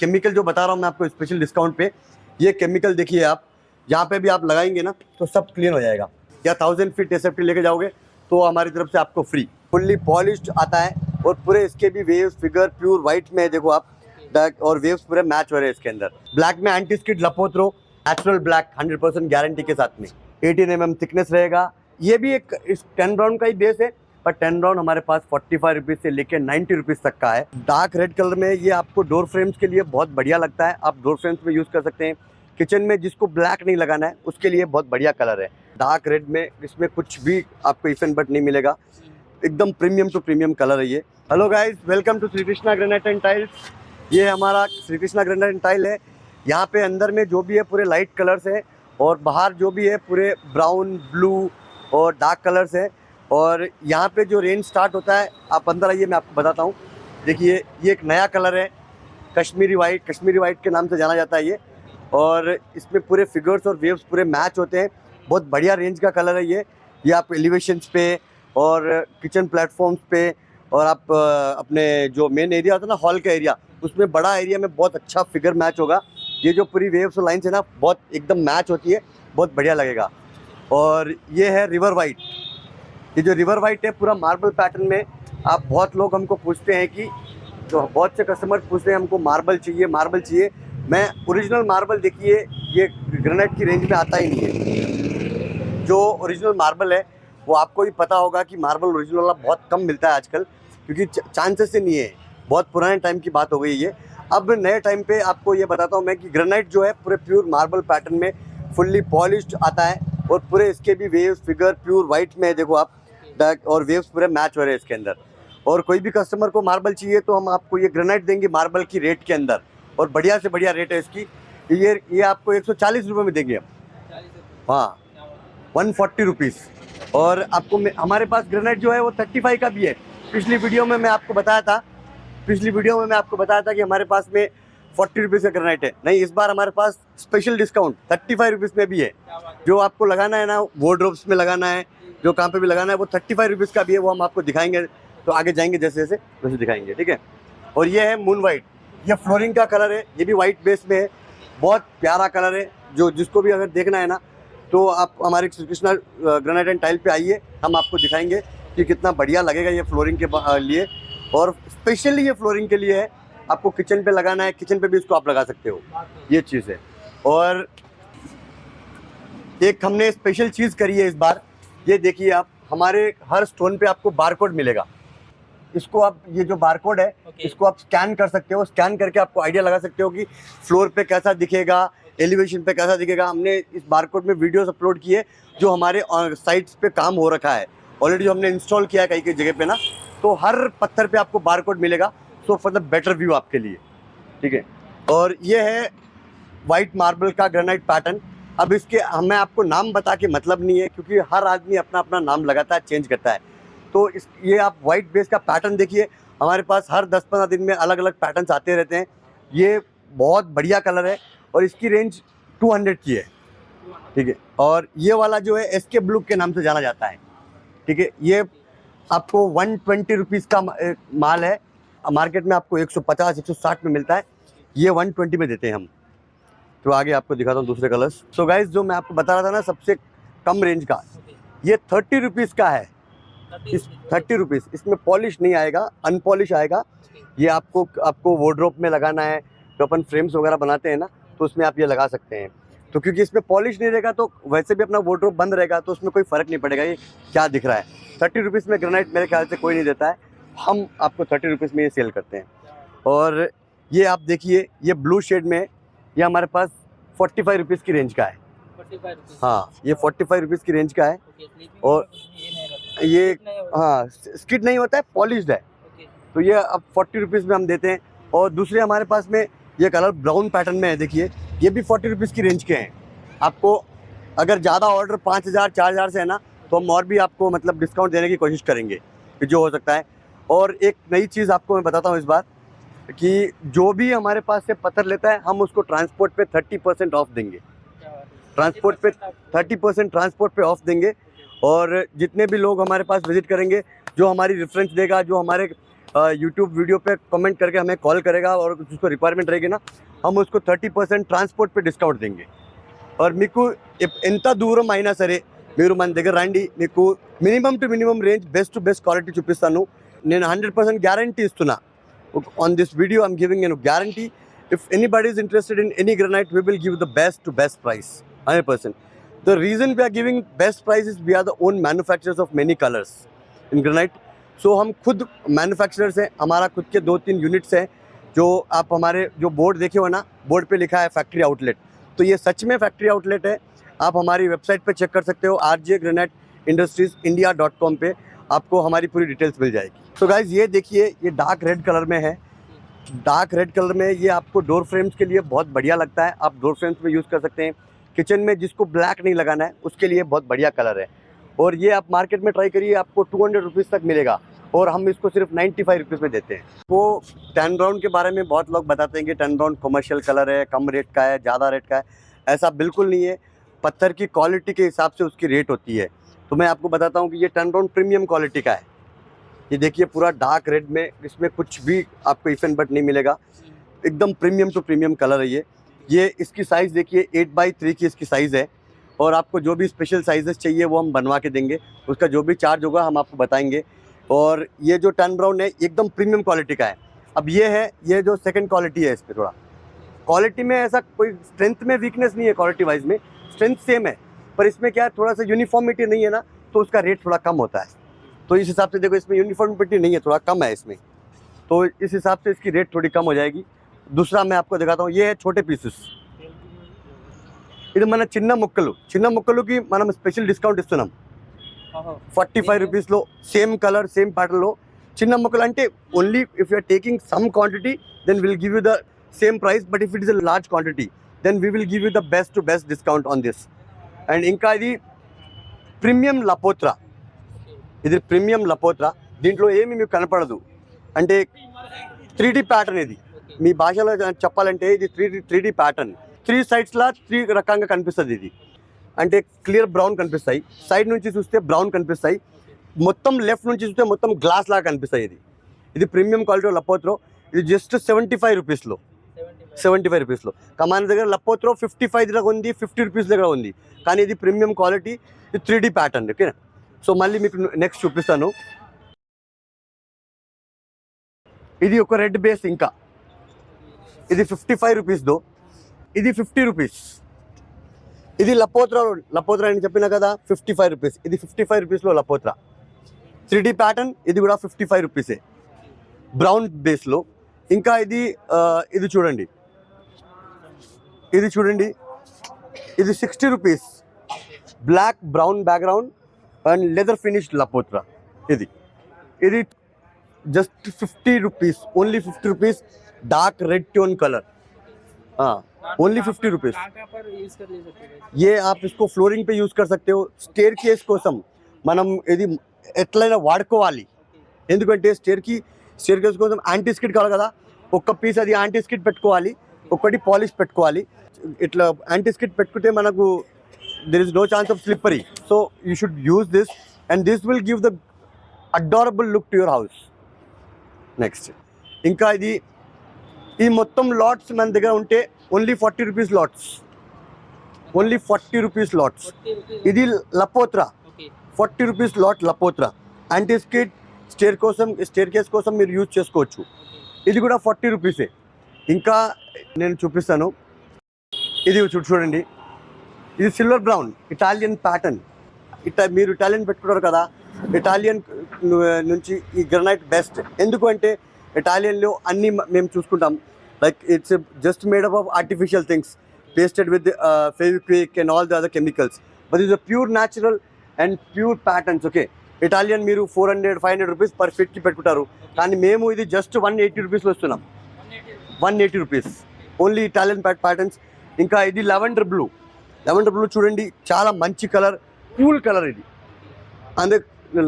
Chemical जो बता रहा हूँ मैं आपको स्पेशल डिस्काउंट पे, ये केमिकल देखिए आप यहाँ पे भी आप लगाएंगे ना तो सब क्लीन हो जाएगा। या 1000 फीट एसएफटी लेके जाओगे तो हमारी तरफ से आपको फ्री फुल्ली पॉलिश्ड आता है। और पूरे इसके भी वेव्स फिगर प्योर वाइट में है, देखो आप और वेव्स पूरे मैच हो रहे हैं इसके अंदर। ब्लैक में एंटी स्किड लपोत्रो नेचुरल ब्लैक 100% गारंटी के साथ में 18 mm थिकनेस रहेगा। ये भी एक 10 राउंड का ही बेस है, पर 10 राउंड हमारे पास 45 रुपीज़ से लेकर 90 रुपीज़ तक का है। डार्क रेड कलर में ये आपको डोर फ्रेम्स के लिए बहुत बढ़िया लगता है, आप डोर फ्रेम्स में यूज़ कर सकते हैं। किचन में जिसको ब्लैक नहीं लगाना है उसके लिए बहुत बढ़िया कलर है। डार्क रेड में इसमें कुछ भी आपको इफ एंड बट नहीं मिलेगा, एकदम प्रीमियम टू प्रीमियम कलर है ये। Hello guys, welcome to Shri Krishna granite and tiles. ये हमारा Shri Krishna granite and tile है। यहाँ पे अंदर में जो भी है पूरे लाइट कलर्स है और बाहर जो भी है पूरे ब्राउन ब्लू और डार्क कलर्स है। और यहाँ पे जो रेंज स्टार्ट होता है, आप अंदर आइए मैं आपको बताता हूँ। देखिए ये एक नया कलर है, कश्मीरी वाइट के नाम से जाना जाता है ये। और इसमें पूरे फिगर्स और वेव्स पूरे मैच होते हैं, बहुत बढ़िया रेंज का कलर है ये आप एलिवेशंस पे और किचन प्लेटफॉर्म्स पे और आप अपने जो मेन एरिया होता है ना हॉल का एरिया, उसमें बड़ा एरिया में बहुत अच्छा फिगर मैच होगा। ये जो पूरी वेव्स और लाइन्स है ना बहुत एकदम मैच होती है, बहुत बढ़िया लगेगा। और ये है रिवर वाइट। ये जो रिवर वाइट है पूरा मार्बल पैटर्न में। आप बहुत लोग हमको पूछते हैं कि जो बहुत से कस्टमर पूछते हैं हमको मार्बल चाहिए। मैं ओरिजिनल मार्बल देखिए ये ग्रेनाइट की रेंज में आता ही नहीं है। जो ओरिजिनल मार्बल है वो आपको भी पता होगा कि मार्बल ओरिजिनल वाला बहुत कम मिलता है आजकल, क्योंकि चांसेस से नहीं है, बहुत पुराने टाइम की बात हो गई ये। अब नए टाइम पे आपको ये बताता हूँ मैं कि ग्रेनाइट जो है पूरे प्योर मार्बल पैटर्न में फुल्ली पॉलिश्ड आता है और पूरे इसके भी वेव्स फिगर प्योर वाइट में है, देखो आप और वेव्स पूरे मैच हो रहे हैं इसके अंदर। और कोई भी कस्टमर को मार्बल चाहिए तो हम आपको ये ग्रेनाइट देंगे मार्बल की रेट के अंदर, और बढ़िया से बढ़िया रेट है इसकी। ये आपको 140 रुपये में देंगे हम। हाँ, 140 रुपीज़। और आपको हमारे पास ग्रेनाइट जो है वो 35 का भी है। पिछली वीडियो में मैं आपको बताया था कि हमारे पास में 40 रुपीज़ का ग्रेनाइट है। नहीं, इस बार हमारे पास स्पेशल डिस्काउंट 35 रुपीज़ में भी है। जो आपको लगाना है ना वार्डरोब्स में लगाना है, जो कहाँ पे भी लगाना है, वो 35 रुपीज़ का भी है। वो हम आपको दिखाएंगे, तो आगे जाएंगे जैसे जैसे वैसे दिखाएंगे, ठीक है। और ये है मून वाइट, ये फ्लोरिंग का कलर है, ये भी वाइट बेस में है, बहुत प्यारा कलर है। जो जिसको भी अगर देखना है ना तो आप हमारे Shri Krishna granite and tile पे आइए, हम आपको दिखाएंगे कि कितना बढ़िया लगेगा ये फ्लोरिंग के लिए। और स्पेशली ये फ्लोरिंग के लिए है, आपको किचन पे लगाना है, किचन पे भी इसको आप लगा सकते हो, ये चीज़ है। और एक हमने स्पेशल चीज़ करी है इस बार, ये देखिए आप, हमारे हर स्टोन पे आपको बारकोड मिलेगा। इसको आप, ये जो बारकोड है इसको आप स्कैन कर सकते हो, स्कैन करके आपको आइडिया लगा सकते हो कि फ्लोर पे कैसा दिखेगा, एलिवेशन पे कैसा दिखेगा। हमने इस बारकोड में वीडियोस अपलोड किए जो हमारे साइट्स पे काम हो रखा है ऑलरेडी, जो हमने इंस्टॉल किया है कई कई जगह पे ना, तो हर पत्थर पे आपको बारकोड मिलेगा। So for the better view आपके लिए, ठीक है। और ये है वाइट मार्बल का ग्रेनाइट पैटर्न। अब इसके हमें आपको नाम बता के मतलब नहीं है, क्योंकि हर आदमी अपना अपना नाम लगाता है, चेंज करता है। तो ये आप वाइट बेस का पैटर्न देखिए, हमारे पास हर 10-15 दिन में अलग अलग पैटर्न्स आते रहते हैं। ये बहुत बढ़िया कलर है और इसकी रेंज 200 की है, ठीक है। और ये वाला जो है एसके ब्लू के नाम से जाना जाता है, ठीक है। ये आपको 120 रुपीज़ का माल है, मार्केट में आपको 150-160 में मिलता है, ये 120 में देते हैं हम। तो आगे आपको दिखाता हूँ दूसरे कलर्स। सो गाइज, जो मैं आपको बता रहा था ना सबसे कम रेंज का, ये 30 रुपीज़ का है। 30 रुपीज़, इसमें पॉलिश नहीं आएगा, अनपॉलिश आएगा। ये आपको वार्डरोब में लगाना है, जो अपन फ्रेम्स वगैरह बनाते हैं ना, तो उसमें आप ये लगा सकते हैं। तो क्योंकि इसमें पॉलिश नहीं रहेगा तो वैसे भी अपना वार्डरोब बंद रहेगा, तो उसमें कोई फ़र्क नहीं पड़ेगा ये क्या दिख रहा है। 30 रुपीज़ में ग्रेनाइट मेरे ख्याल से कोई नहीं देता है, हम आपको 30 रुपीज़ में ये सेल करते हैं। और ये आप देखिए, ये ब्लू शेड में, ये हमारे पास 45 रुपीज़ की रेंज का है। 45 हाँ, ये 45 रुपीज़ की रेंज का है। और ये हाँ, स्किड नहीं होता है, पॉलिश्ड है। तो ये अब 40 रुपीज़ में हम देते हैं। और दूसरे हमारे पास में ये कलर ब्राउन पैटर्न में है, देखिए ये भी 40 रुपीज़ की रेंज के हैं। आपको अगर ज़्यादा ऑर्डर 5000-4000 से है ना, तो हम और भी आपको मतलब डिस्काउंट देने की कोशिश करेंगे कि जो हो सकता है। और एक नई चीज़ आपको मैं बताता हूँ इस बार, कि जो भी हमारे पास से पत्थर लेता है, हम उसको ट्रांसपोर्ट पे 30% ऑफ देंगे। ट्रांसपोर्ट पे 30% ट्रांसपोर्ट पे ऑफ देंगे। और जितने भी लोग हमारे पास विजिट करेंगे, जो हमारी रेफरेंस देगा, जो हमारे यूट्यूब वीडियो पे कमेंट करके हमें कॉल करेगा और जिसको रिक्वायरमेंट रहेगी ना हम उसको 30% ట్రాన్స్పోర్ట్ पे डिस्काउंट देंगे और మీకు ఎంత దూరం అయినా సరే మీరు మన దగ్గర రండి మీకు minimum to minimum range best quality చూపిస్తాను నేను 100% గ్యారంటీ ఇస్తున్నా on this video I'm giving you a guarantee if anybody is interested in any granite we will give the best price 100%. The reason we are giving best price is we are the own manufacturers of many colors in granite. So हम खुद manufacturers हैं हमारा खुद के 2-3 units हैं जो आप हमारे जो बोर्ड देखे हो ना बोर्ड पे लिखा है फैक्ट्री आउटलेट तो ये सच में फैक्ट्री आउटलेट है आप हमारी वेबसाइट पे चेक कर सकते हो rjgraniteindustriesIndia.com पे आपको हमारी पूरी डिटेल्स मिल जाएगी. तो गाइज ये देखिए ये डार्क रेड कलर में है डार्क रेड कलर में ये आपको डोर फ्रेम्स के लिए बहुत बढ़िया लगता है आप डोर फ्रेम्स में यूज़ कर सकते हैं किचन में जिसको ब्लैक नहीं लगाना है उसके लिए बहुत बढ़िया कलर है और ये आप मार्केट में ट्राई करिए आपको 200 रुपीज़ तक मिलेगा और हम इसको सिर्फ 95 रुपीज़ में देते हैं. वो टैन ब्राउन के बारे में बहुत लोग बताते हैं कि टैन ब्राउन कमर्शियल कलर है कम रेट का है ज़्यादा रेट का है ऐसा बिल्कुल नहीं है पत्थर की क्वालिटी के हिसाब से उसकी रेट होती है. तो मैं आपको बताता हूँ कि ये टैन ब्राउन प्रीमियम क्वालिटी का है ये देखिए पूरा डार्क रेड में इसमें कुछ भी आपको इफ एंड बट नहीं मिलेगा एकदम प्रीमियम टू प्रीमियम कलर है ये इसकी साइज़ देखिए 8x3 की इसकी साइज़ है और आपको जो भी स्पेशल साइजेस चाहिए वो हम बनवा के देंगे उसका जो भी चार्ज होगा हम आपको बताएंगे. और ये जो टैन ब्राउन है एकदम प्रीमियम क्वालिटी का है. अब ये है ये जो सेकंड क्वालिटी है इस पर थोड़ा क्वालिटी में ऐसा कोई स्ट्रेंथ में वीकनेस नहीं है क्वालिटी वाइज में स्ट्रेंथ सेम है पर इसमें क्या है थोड़ा सा यूनिफॉर्मिटी नहीं है ना तो उसका रेट थोड़ा कम होता है. तो इस हिसाब से देखो इसमें यूनिफॉर्मिटी नहीं है थोड़ा कम है इसमें तो इस हिसाब से इसकी रेट थोड़ी कम हो जाएगी. दूसरा मैं आपको दिखाता हूँ ये है छोटे पीसेस ఇది మన చిన్న ముక్కలుకి మనం స్పెషల్ డిస్కౌంట్ ఇస్తున్నాం 45 రూపీస్లో సేమ్ కలర్ సేమ్ ప్యాటర్న్లో చిన్న ముక్కలు అంటే only if you are taking some quantity then will give you the same price but if it is a large quantity then we will give you the best discount on this. And ఇంకా ఇది premium లపోత్రా ఇది premium లపోత్రా దీంట్లో ఏమి మీకు కనపడదు అంటే 3D pattern ఇది మీ భాషలో చెప్పాలంటే ఇది 3D ప్యాటర్న్ 3 సైడ్స్లా 3 రకంగా కనిపిస్తుంది ఇది అంటే క్లియర్ బ్రౌన్ కనిపిస్తాయి సైడ్ నుంచి చూస్తే బ్రౌన్ కనిపిస్తాయి మొత్తం లెఫ్ట్ నుంచి చూస్తే మొత్తం గ్లాస్ లాగా కనిపిస్తాయి ఇది ప్రీమియం క్వాలిటీ లపోత్రో ఇది జస్ట్ 75 రూపీస్లో 75 రూపీస్లో మన దగ్గర లపోత్రో 55 దగ్గర ఉంది 50 రూపీస్ దగ్గర ఉంది కానీ ఇది ప్రీమియం క్వాలిటీ ఇది 3D ప్యాటర్న్ ఓకేనా. సో మళ్ళీ మీకు నెక్స్ట్ చూపిస్తాను ఇది ఒక రెడ్ బేస్ ఇంకా ఇది 55 రూపీస్దో ఇది 50 రూపీస్ ఇది లపోత్రా అని చెప్పినా కదా 55 రూపీస్ ఇది 55 రూపీస్లో లపోత్రా 3D ప్యాటర్న్ ఇది కూడా 55 రూపీసే బ్రౌన్ బేస్లో. ఇంకా ఇది చూడండి ఇది 60 rupees black brown background and leather finished లపోత్రా ఇది just 50 rupees only 50 rupees dark red tone colour only 50 rupees. ये आप इसको फ्लोरिंग पे यूज़ कर सकते हो स्टेयर केस कोसम మనం ఇది ఎట్లయినా వాడుకోవాలి ఎందుకంటే స్టేర్ కేస్ కోసం యాంటీ స్కిడ్ కావాలి కదా ఒక్క పీస్ అది యాంటీ స్కిడ్ పెట్టుకోవాలి ఒకటి పాలిష్ పెట్టుకోవాలి ఇట్లా యాంటీ స్కిడ్ పెట్టుకుంటే మనకు there is no chance of slippery so you should use this and this will give the adorable look to your house. Next ఇంకా ఈ మొత్తం లాట్స్ మన దగ్గర ఉంటే only 40 rupees lots only 40 rupees lots ఇది లపోత్రా 40 రూపీస్ లాట్ లపోత్రా anti skid staircase కోసం మీరు యూజ్ చేసుకోవచ్చు ఇది కూడా 40 రూపీసే. ఇంకా నేను చూపిస్తాను ఇది చూడండి ఇది సిల్వర్ బ్రౌన్ ఇటాలియన్ ప్యాటర్న్ మీరు ఇటాలియన్ పెట్టుకున్నారు కదా ఇటాలియన్ నుంచి ఈ గ్రనైట్ బెస్ట్ ఎందుకు అంటే ఇటాలియన్లో అన్నీ మేము చూసుకుంటాం like it's just made up of artificial things pasted with Fevikwik and all the other chemicals but it's a pure natural and pure patterns okay. Italian మీరు 400-500 రూపీస్ పర్ ఫీట్కి పెట్టుకుంటారు కానీ మేము ఇది జస్ట్ 180 రూపీస్లో వస్తున్నాం 180 రూపీస్ ఓన్లీ ఇటాలియన్ ప్యాటర్న్స్. ఇంకా ఇది lavender blue చూడండి చాలా మంచి కలర్ కూల్ కలర్ ఇది and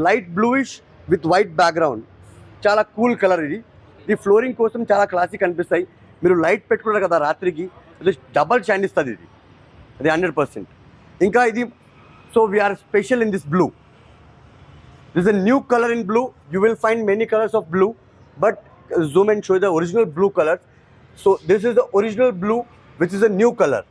light bluish with white background చాలా కూల్ కలర్ ఇది ఫ్లోరింగ్ కోసం చాలా క్లాసిక్ అనిపిస్తాయి మీరు లైట్ పెట్టుకున్నారు కదా రాత్రికి అది డబల్ షైన్ ఇస్తుంది అది 100%. ఇంకా ఇది so we are special in this blue this a new colour in blue you will find many colours of blue but zoom and show you the original blue colors. So this is the original blue, which is a new color,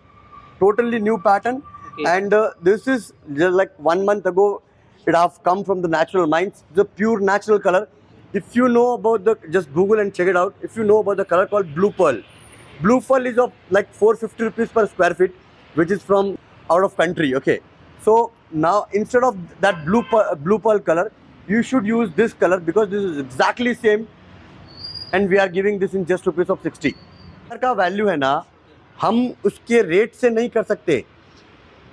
totally new pattern. Okay. And this is just like 1 month ago, it have come from the natural mines, the pure natural color. If you know about the, just Google and check it out. If you know about the color called blue pearl. Blue pearl is of like 450 rupees per square feet, which is from out of country. Okay, so now instead of that blue pearl color, you should use this color, because this is exactly same, and we are giving this in just rupees of 60. का value है ना, हम उसके rate से नहीं कर सकते.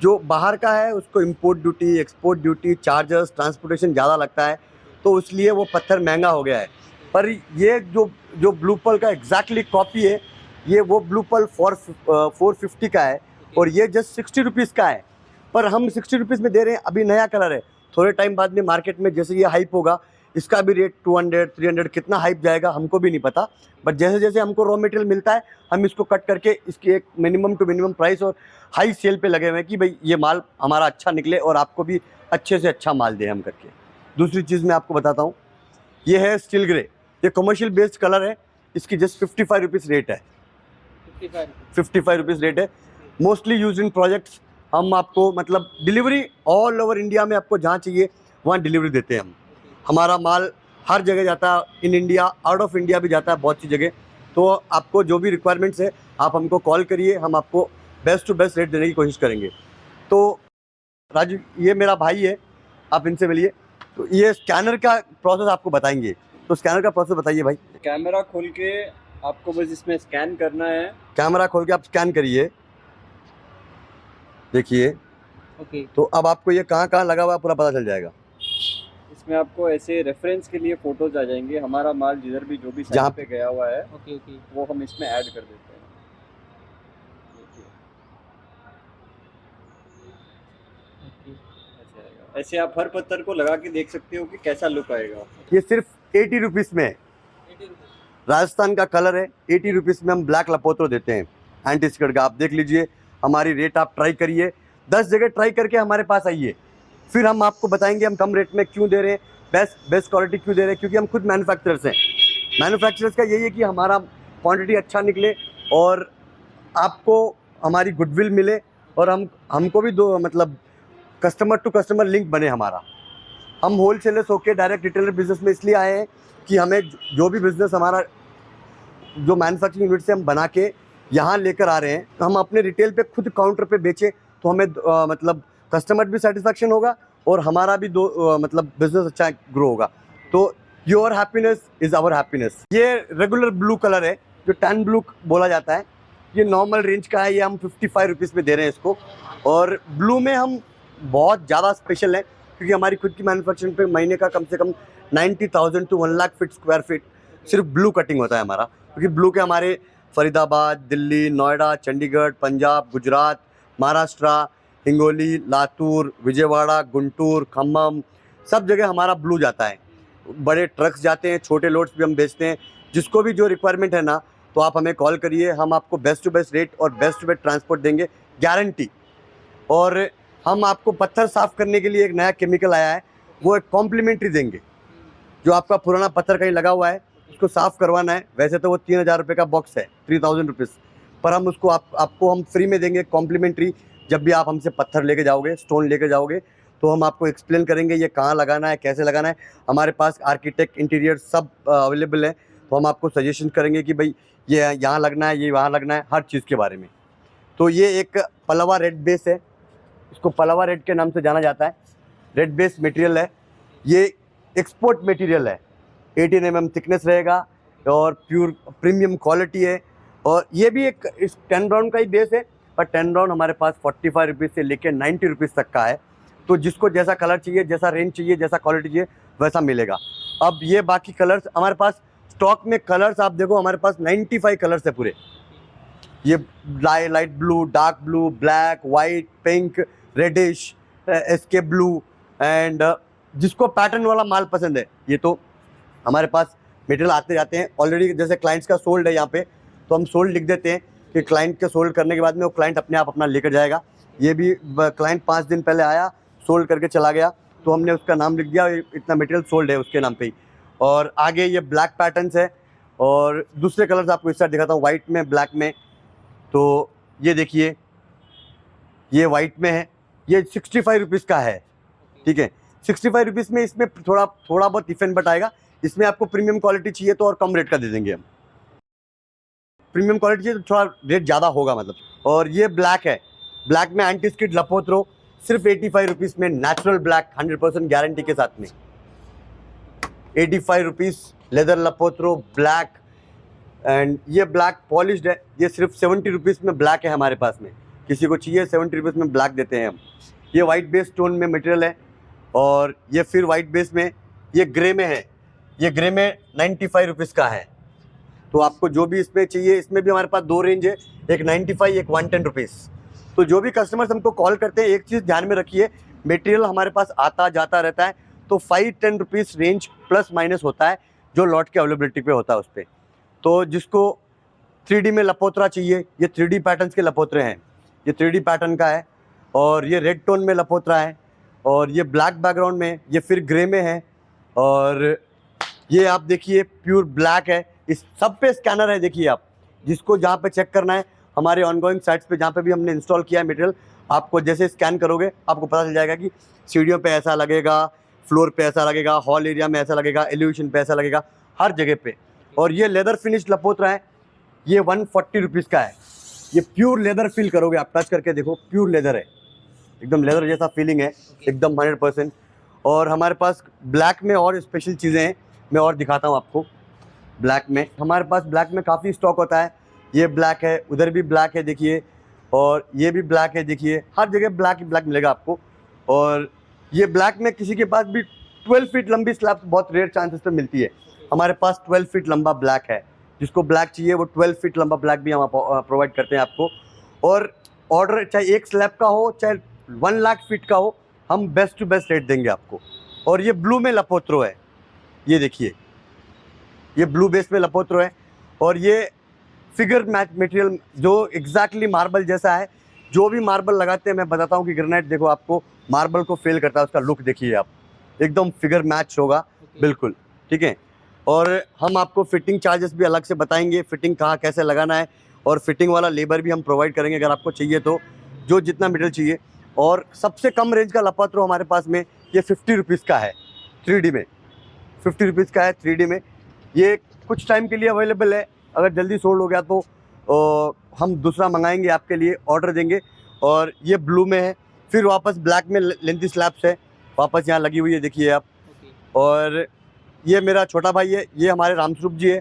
जो बाहर का है उसको import duty, export duty, charges, transportation ज़्यादा लगता है, तो इसलिए वो पत्थर महंगा हो गया है. पर ये जो ब्लू पर्ल का एग्जैक्टली कॉपी है, ये वो ब्लू पर्ल 450 का है, और ये जस्ट 60 रुपीज़ का है. पर हम 60 रुपीज़ में दे रहे हैं. अभी नया कलर है, थोड़े टाइम बाद में मार्केट में जैसे ये हाइप होगा, इसका भी रेट 200, 300 कितना हाइप जाएगा हमको भी नहीं पता. बट जैसे जैसे हमको रॉ मटेरियल मिलता है, हम इसको कट करके इसकी एक मिनिमम टू मिनिमम प्राइस और हाई सेल पे लगे हुए हैं कि भाई ये माल हमारा अच्छा निकले और आपको भी अच्छे से अच्छा माल दें हम करके. दूसरी चीज़ मैं आपको बताता हूँ, ये है स्टील ग्रे. ये कमर्शियल बेस्ड कलर है. इसकी जस्ट 55 रुपीज़ रेट है. 55 रुपीज़ रेट है. Mostly use in projects. हम आपको मतलब डिलीवरी ऑल ओवर इंडिया में, आपको जहाँ चाहिए वहाँ डिलीवरी देते हैं हम. हमारा माल हर जगह जाता है, in India, out of India भी जाता है बहुत सी जगह. तो आपको जो भी रिक्वायरमेंट्स है, आप हमको कॉल करिए, हम आपको बेस्ट टू बेस्ट रेट देने की कोशिश करेंगे. तो राजू, ये मेरा भाई है, आप इनसे मिलिए. तो ये स्कैनर का प्रोसेस आपको बताएंगे. तो स्कैनर का प्रोसेस बताइए भाई. कैमरा खोल के आपको बस इसमें स्कैन करना है. कैमरा खोल के आप स्कैन करिए, देखिए. ओके. तो अब आपको ये कहाँ कहाँ लगा हुआ है पूरा पता चल जाएगा. इसमें आपको ऐसे रेफरेंस के लिए फोटोज आ जाएंगे. हमारा माल जिधर भी जो भी जहाँ साइट पे गया हुआ है, ओके ओके. वो हम इसमें ऐड कर देते हैं. अच्छा, ऐसे आप हर पत्थर को लगा के देख सकते हो कि कैसा लुक आएगा. ये सिर्फ 80 रुपीज़ में है. राजस्थान का कलर है. 80 रुपीज़ में हम ब्लैक लपोत्रो देते हैं, एंटी स्कर्ट का. आप देख लीजिए हमारी रेट, आप ट्राई करिए. 10 जगह ट्राई करके हमारे पास आइए, फिर हम आपको बताएंगे हम कम रेट में क्यों दे रहे हैं, बेस्ट क्वालिटी क्यों दे रहे हैं. क्योंकि हम खुद मैन्युफैक्चरर्स हैं. मैन्युफैक्चरर्स का यही है कि हमारा क्वांटिटी अच्छा निकले और आपको हमारी गुडविल मिले, और हमको भी दो मतलब कस्टमर टू कस्टमर लिंक बने हमारा. हम होलसेलर्स होकर डायरेक्ट रिटेलर बिजनेस में इसलिए आए हैं कि हमें जो भी बिज़नेस हमारा जो मैन्युफैक्चरिंग यूनिट से हम बना के यहाँ लेकर आ रहे हैं, तो हम अपने रिटेल पे खुद काउंटर पे बेचें, तो हमें मतलब कस्टमर भी सेटिस्फैक्शन होगा और हमारा भी मतलब बिजनेस अच्छा ग्रो होगा. तो your happiness is our happiness. ये रेगुलर ब्लू कलर है, जो टैन ब्लू बोला जाता है. ये नॉर्मल रेंज का है. ये हम 55 रुपीज़ में दे रहे हैं इसको. और ब्लू में हम बहुत ज़्यादा स्पेशल है, क्योंकि हमारी खुद की मैन्युफैक्चरिंग पे महीने का कम से कम 90,000 to 1 lakh feet square feet सिर्फ ब्लू कटिंग होता है हमारा. क्योंकि ब्लू के हमारे फरीदाबाद, दिल्ली, नोएडा, चंडीगढ़, पंजाब, गुजरात, महाराष्ट्र, हिंगोली, लातूर, विजयवाड़ा, गुंटूर, खम्मम, सब जगह हमारा ब्लू जाता है. बड़े ट्रक्स जाते हैं, छोटे लोड्स भी हम बेचते हैं. जिसको भी जो रिक्वायरमेंट है ना, तो आप हमें कॉल करिए, हम आपको बेस्ट टू बेस्ट रेट और बेस्ट टू बेस्ट ट्रांसपोर्ट देंगे, गारंटी. और हम आपको पत्थर साफ़ करने के लिए एक नया केमिकल आया है, वो एक कॉम्प्लीमेंट्री देंगे. जो आपका पुराना पत्थर कहीं लगा हुआ है, उसको साफ़ करवाना है, वैसे तो वो 3,000 रुपये का बॉक्स है, 3,000 रुपीज़, पर हम उसको आपको हम फ्री में देंगे कॉम्प्लीमेंट्री. जब भी आप हमसे पत्थर लेके जाओगे, स्टोन लेके जाओगे, तो हम आपको एक्सप्लेन करेंगे ये कहाँ लगाना है, कैसे लगाना है. हमारे पास आर्किटेक्ट, इंटीरियर सब अवेलेबल है. तो हम आपको सजेशन करेंगे कि भाई ये यहाँ लगना है, ये वहाँ लगना है, हर चीज़ के बारे में. तो ये एक पलवा रेड बेस है, इसको पलवा रेड के नाम से जाना जाता है. रेड बेस मटेरियल है. ये एक्सपोर्ट मटेरियल है. 18 mm थिकनेस रहेगा और प्योर प्रीमियम क्वालिटी है. और ये भी एक इस 10 राउंड का ही बेस है, पर 10 राउंड हमारे पास 45 रुपीज़ से लेकर 90 रुपीज़ तक का है. तो जिसको जैसा कलर चाहिए, जैसा रेंज चाहिए, जैसा क्वालिटी चाहिए, वैसा मिलेगा. अब ये बाकी कलर्स हमारे पास स्टॉक में, कलर्स आप देखो हमारे पास 95 कलर्स है पूरे. ये light blue, dark blue, black, white, pink, reddish, sky blue, and जिसको पैटर्न वाला माल पसंद है, ये तो हमारे पास मटेरियल आते जाते हैं ऑलरेडी. जैसे क्लाइंट्स का सोल्ड है यहाँ पे, तो हम सोल्ड लिख देते हैं कि क्लाइंट के सोल्ड करने के बाद में वो क्लाइंट अपने आप अपना लेकर जाएगा. ये भी क्लाइंट 5 दिन पहले आया, सोल्ड करके चला गया, तो हमने उसका नाम लिख दिया, इतना मटेरियल सोल्ड है उसके नाम पे ही. और आगे ये ब्लैक पैटर्न्स है और दूसरे कलर्स आपको इस साइड दिखाता हूँ, वाइट में, ब्लैक में। तो ये देखिए, ये वाइट में है, ये 65 रुपीज़ का है, ठीक है। 65 रुपीज़ में इसमें थोड़ा बहुत इफ एंड बट आएगा। इसमें आपको प्रीमियम क्वालिटी चाहिए तो और कम रेट का दे देंगे हम। प्रीमियम क्वालिटी चाहिए तो थोड़ा रेट ज़्यादा होगा मतलब। और ये ब्लैक है, ब्लैक में एंटी स्किड लपोत्रो, सिर्फ 85 रुपीज़ में, नेचुरल ब्लैक 100% गारंटी के साथ में। 85 रुपीज़ लेदर लपोत्रो ब्लैक। एंड ये ब्लैक पॉलिश्ड है, ये सिर्फ 70 रुपीज़ में ब्लैक है हमारे पास में। किसी को चाहिए 70 रुपीज़ में ब्लैक देते हैं हम। ये वाइट बेस टोन में मटेरियल है और ये फिर वाइट बेस में, ये ग्रे में है, ये ग्रे में 95 रुपीज़ का है। तो आपको जो भी इसमें चाहिए, इसमें भी हमारे पास दो रेंज है, एक 95, एक 110 रुपीज़। तो जो भी कस्टमर्स हमको कॉल करते हैं, एक चीज़ ध्यान में रखिए, मटेरियल हमारे पास आता जाता रहता है, तो 5-10 रुपीज़ रेंज प्लस माइनस होता है जो लॉट के अवेलेबिलिटी पे होता है उस पर। तो जिसको 3D में लपोत्रा चाहिए, ये 3D पैटर्न्स के लपोत्रे हैं, ये 3D पैटर्न का है और ये रेड टोन में लपोत्रा है और ये ब्लैक बैकग्राउंड में, ये फिर ग्रे में है और ये आप देखिए प्योर ब्लैक है। इस सब पे स्कैनर है, देखिए आप जिसको जहाँ पे चेक करना है हमारे ऑनगोइंग साइट्स पे जहाँ पे भी हमने इंस्टॉल किया है मटेरियल, आपको जैसे स्कैन करोगे आपको पता चल जाएगा कि सीढ़ियों पे ऐसा लगेगा, फ्लोर पे ऐसा लगेगा, हॉल एरिया में ऐसा लगेगा, एलिवेशन पे ऐसा लगेगा, हर जगह पे। और ये लेदर फिनिश लपोत्रा है, ये 140 रुपीज़ का है। ये प्योर लेदर फील करोगे आप, टच करके देखो, प्योर लेदर है, एकदम लेदर जैसा फीलिंग है, एकदम 100%। और हमारे पास ब्लैक में और स्पेशल चीज़ें हैं, मैं और दिखाता हूँ आपको। ब्लैक में हमारे पास, ब्लैक में काफ़ी स्टॉक होता है। ये ब्लैक है, उधर भी ब्लैक है देखिए, और ये भी ब्लैक है देखिए, हर जगह ब्लैक ही ब्लैक मिलेगा आपको। और ये ब्लैक में किसी के पास भी 12 फीट लंबी स्लैब बहुत रेयर चांसेस पे मिलती है, हमारे पास 12 फीट लंबा ब्लैक है। जिसको ब्लैक चाहिए वो 12 फीट लंबा ब्लैक भी हम प्रोवाइड करते हैं आपको। और ऑर्डर चाहे एक स्लैब का हो चाहे 1 लाख फीट का हो, हम बेस्ट टू बेस्ट रेट देंगे आपको। और ये ब्लू में लपोत्रो है, ये देखिए, ये ब्लू बेस में लपोत्रो है और ये फिगर मैच मटेरियल जो एग्जैक्टली मार्बल जैसा है। जो भी मार्बल लगाते हैं, मैं बताता हूँ कि ग्रेनाइट देखो आपको मार्बल को फेल करता है, उसका लुक देखिए आप, एकदम फिगर मैच होगा बिल्कुल, ठीक है। और हम आपको फिटिंग चार्जेस भी अलग से बताएंगे, फिटिंग कहाँ कैसे लगाना है, और फिटिंग वाला लेबर भी हम प्रोवाइड करेंगे अगर आपको चाहिए तो, जो जितना मटेरियल चाहिए। और सबसे कम रेंज का लपोत्रो हमारे पास में ये 50 रुपीज़ का है, 3D में 50 रुपीज़ का है 3D में। ये कुछ टाइम के लिए अवेलेबल है, अगर जल्दी सोल्ड हो गया तो हम दूसरा मंगाएंगे आपके लिए, ऑर्डर देंगे। और ये ब्लू में है, फिर वापस ब्लैक में लेंथी स्लैब्स है, वापस यहाँ लगी हुई है देखिए आप। और ये मेरा छोटा भाई है, ये हमारे रामस्वरूप जी है,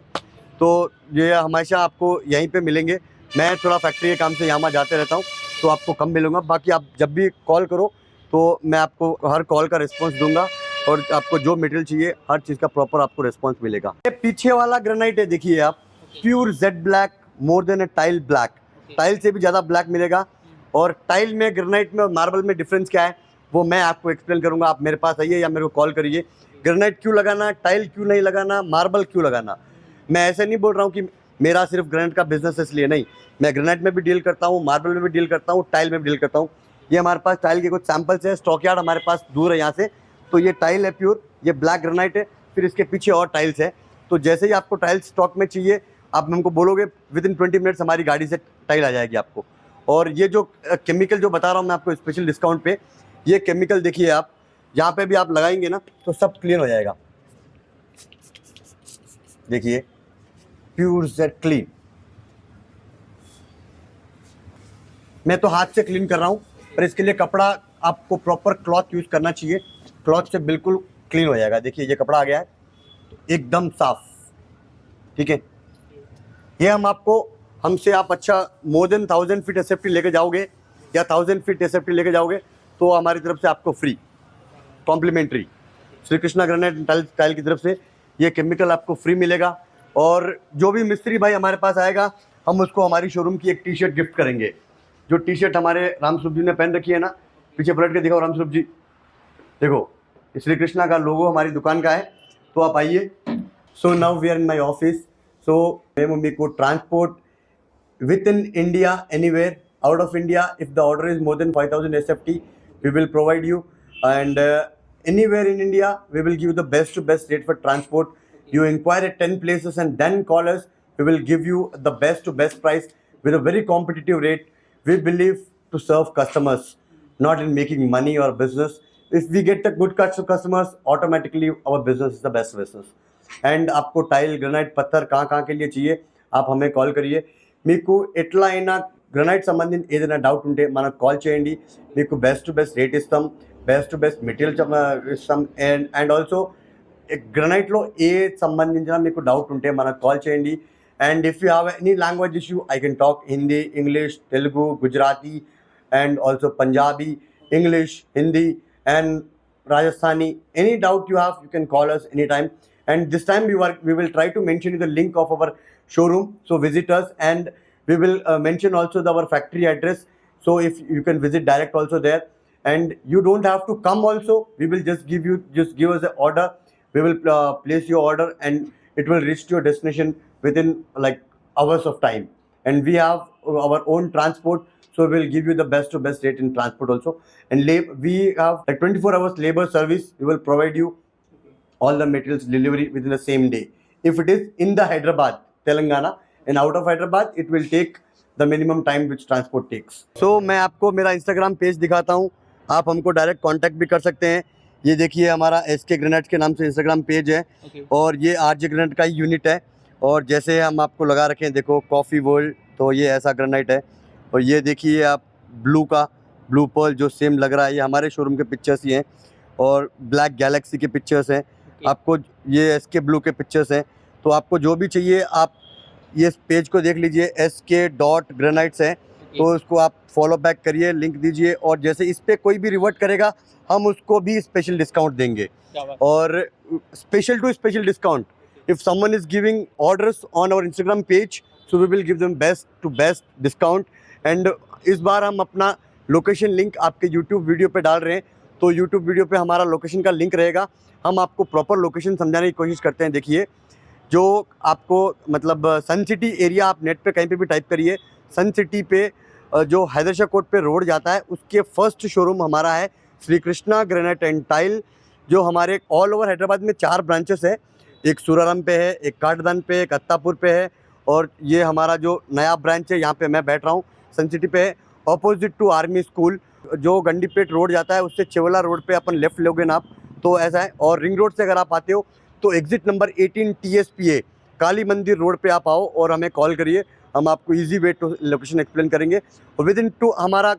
तो ये हमेशा आपको यहीं पे मिलेंगे। मैं थोड़ा फैक्ट्री के काम से यहाँ जाते रहता हूँ तो आपको कम मिलूँगा, बाकी आप जब भी कॉल करो तो मैं आपको हर कॉल का रिस्पॉन्स दूंगा और आपको जो मटेरियल चाहिए हर चीज़ का प्रॉपर आपको रिस्पॉन्स मिलेगा। ये पीछे वाला ग्रेनाइट है देखिए आप, pure jet black, more than a tile black, tile से भी ज़्यादा ब्लैक मिलेगा। और टाइल में, ग्रेनाइट में और मार्बल में डिफरेंस क्या है वो मैं आपको एक्सप्लेन करूँगा। आप मेरे पास आइए या मेरे को कॉल करिए, ग्रेनाइट क्यों लगाना, टाइल क्यों नहीं लगाना, मार्बल क्यों लगाना। मैं ऐसे नहीं बोल रहा हूँ कि मेरा सिर्फ ग्रेनाइट का बिजनेस है इसलिए, नहीं, मैं ग्रेनाइट में भी डील करता हूँ, मार्बल में भी डील करता हूँ, टाइल में भी डील करता हूँ। ये हमारे पास टाइल के कुछ सैम्पल्स हैं, स्टॉक यार्ड हमारे पास दूर है यहाँ से। तो ये टाइल है प्योर, ये ब्लैक ग्रेनाइट है, फिर इसके पीछे और टाइल्स है। तो जैसे ही आपको टाइल्स स्टॉक में चाहिए आप हमको बोलोगे, विदिन 20 मिनट्स हमारी गाड़ी से टाइल आ जाएगी आपको। और ये जो केमिकल जो बता रहा हूँ मैं आपको स्पेशल डिस्काउंट पे, ये केमिकल देखिए आप, यहाँ पे भी आप लगाएंगे ना तो सब क्लीन हो जाएगा। देखिए प्योर जेड क्लीन, मैं तो हाथ से क्लीन कर रहा हूँ, पर इसके लिए कपड़ा आपको प्रॉपर क्लॉथ यूज़ करना चाहिए, क्लॉथ से बिल्कुल क्लीन हो जाएगा। देखिए ये कपड़ा आ गया है एकदम साफ, ठीक है। ये हम आपको, हमसे आप अच्छा मोर देन 1000 फीट एसएफटी लेके जाओगे या 1000 फीट एसएफटी लेके जाओगे तो हमारी तरफ से आपको free complimentary Shri Krishna granite tile की तरफ से ये केमिकल आपको फ्री मिलेगा। और जो भी मिस्त्री भाई हमारे पास आएगा हम उसको हमारी शोरूम की एक टी शर्ट गिफ्ट करेंगे। जो टी शर्ट हमारे रामस्वरूप जी ने पहन रखी है ना, पीछे पलट के दिखाओ रामस्वरूप जी, देखो श्री कृष्णा का लोगो हमारी दुकान का है। तो आप आइए। So now we are in my office, so मैं मम्मी को transport within India anywhere, out of India, if the order is more than 5000 SFT, we will provide you, and anywhere in India we will give you the best to best rate for transport. You inquire at 10 places and then call us. We will give you the best to best price with a very competitive rate. We believe to serve customers, not in making money or business. If we get the good customers, automatically our business is the best business. And आपको tile granite पत्थर कहाँ के लिए चाहिए आप हमें call करिए. మీకు ఎట్లా అయినా గ్రానైట్ సంబంధించిన ఏదైనా డౌట్ ఉంటే మనకు కాల్ చేయండి. మీకు బెస్ట్ టు బెస్ట్ రేట్ ఇస్తాం, బెస్ట్ టు బెస్ట్ మెటీరియల్ ఇస్తాం. అండ్ ఆల్సో గ్రానైట్లో ఏ సంబంధించిన మీకు డౌట్ ఉంటే మనకు కాల్ చేయండి. And if you have any language issue I can talk Hindi, English, Telugu, Gujarati and also Punjabi, English, Hindi and Rajasthani. Any doubt you have, you can call us anytime. And this time we will try to mention the link of our showroom. So visit us, and we will mention also our factory address. So if you can visit direct also there, and you don't have to come also. We will just give us an order. We will place your order, and it will reach to your destination within like hours of time. And we have our own transport. So we will give you the best to best rate in transport also. And we have like 24 hours labor service. We will provide you all the materials delivery within the same day. If it is in the Hyderabad, Telangana, and out of Hyderabad, it will take the minimum time which transport takes. So मैं आपको मेरा Instagram page दिखाता हूँ. आप हमको direct contact भी कर सकते हैं. ये देखिए हमारा SK ग्रेनाइट के नाम से Instagram पेज है. और ये RJ ग्रेनाइट का ही यूनिट है. और जैसे हम आपको लगा रखे हैं, देखो कॉफ़ी वर्ल्ड, तो ये ऐसा ग्रेनाइट है. और ये देखिए आप ब्लू पर्ल जो सेम लग रहा है, ये हमारे शोरूम के पिक्चर्स ही हैं. और ब्लैक गैलेक्सी के पिक्चर्स हैं. आपको ये SK ब्लू के पिक्चर्स हैं. तो आपको जो भी चाहिए आप ये पेज को देख लीजिए, SK.granites है. तो इसको आप फॉलो बैक करिए, लिंक दीजिए. और जैसे इस पर कोई भी रिवर्ट करेगा हम उसको भी स्पेशल डिस्काउंट देंगे. और special to special discount. If someone is giving orders on our Instagram page, so we will give them best to best discount. And इस बार हम अपना लोकेशन लिंक आपके यूट्यूब वीडियो पे डाल रहे हैं. तो यूट्यूब वीडियो पे हमारा लोकेशन का लिंक रहेगा. हम आपको प्रॉपर लोकेशन समझाने की कोशिश करते हैं. देखिए जो आपको मतलब सन सिटी एरिया, आप नेट पे कहीं पे भी टाइप करिए, सन सिटी पे जो हैदर शाह कोर्ट पे रोड जाता है उसके फर्स्ट शोरूम हमारा है Shri Krishna granite and tile, जो हमारे ऑल ओवर हैदराबाद में 4 ब्रांचेस है. एक सूराराम पे है, एक काटदान पे, एक अत्तापुर पे है. और ये हमारा जो नया ब्रांच है यहाँ पे मैं बैठ रहा हूँ, सन सिटी पे है, ऑपोजिट टू आर्मी स्कूल. जो गंडीपेट रोड जाता है उससे चेवला रोड पे अपन लेफ्ट लोगे ना आप, तो ऐसा है. और रिंग रोड से अगर आप आते हो तो एग्जिट नंबर 18 TSPA काली मंदिर रोड पे आप आओ और हमें कॉल करिए. हम आपको easy way to location explain करेंगे. और विद इन टू हमारा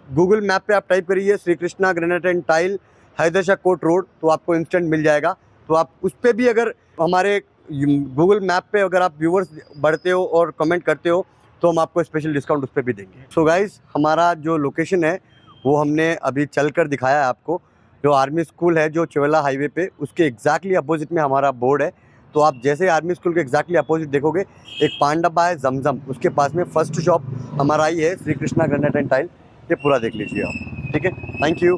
गूगल मैप पे आप टाइप करिए Shri Krishna granite and tile Haidar Shah court road, तो आपको इंस्टेंट मिल जाएगा. तो आप उस पर भी अगर हमारे गूगल मैप पे अगर आप व्यूवर्स बढ़ते हो और कमेंट करते हो तो हम आपको स्पेशल डिस्काउंट उस पर भी देंगे. सो गाइज़, हमारा जो लोकेशन है वो हमने अभी चलकर दिखाया है आपको. जो आर्मी स्कूल है जो चेवला हाईवे पे, उसके एग्जैक्टली अपोजिट में हमारा बोर्ड है. तो आप जैसे आर्मी स्कूल के एग्जैक्टली अपोजिट देखोगे, एक पान डब्बा है जमजम, उसके पास में फर्स्ट शॉप हमारा ही है Shri Krishna granite and tile. ये पूरा देख लीजिए आप. ठीक है, थैंक यू.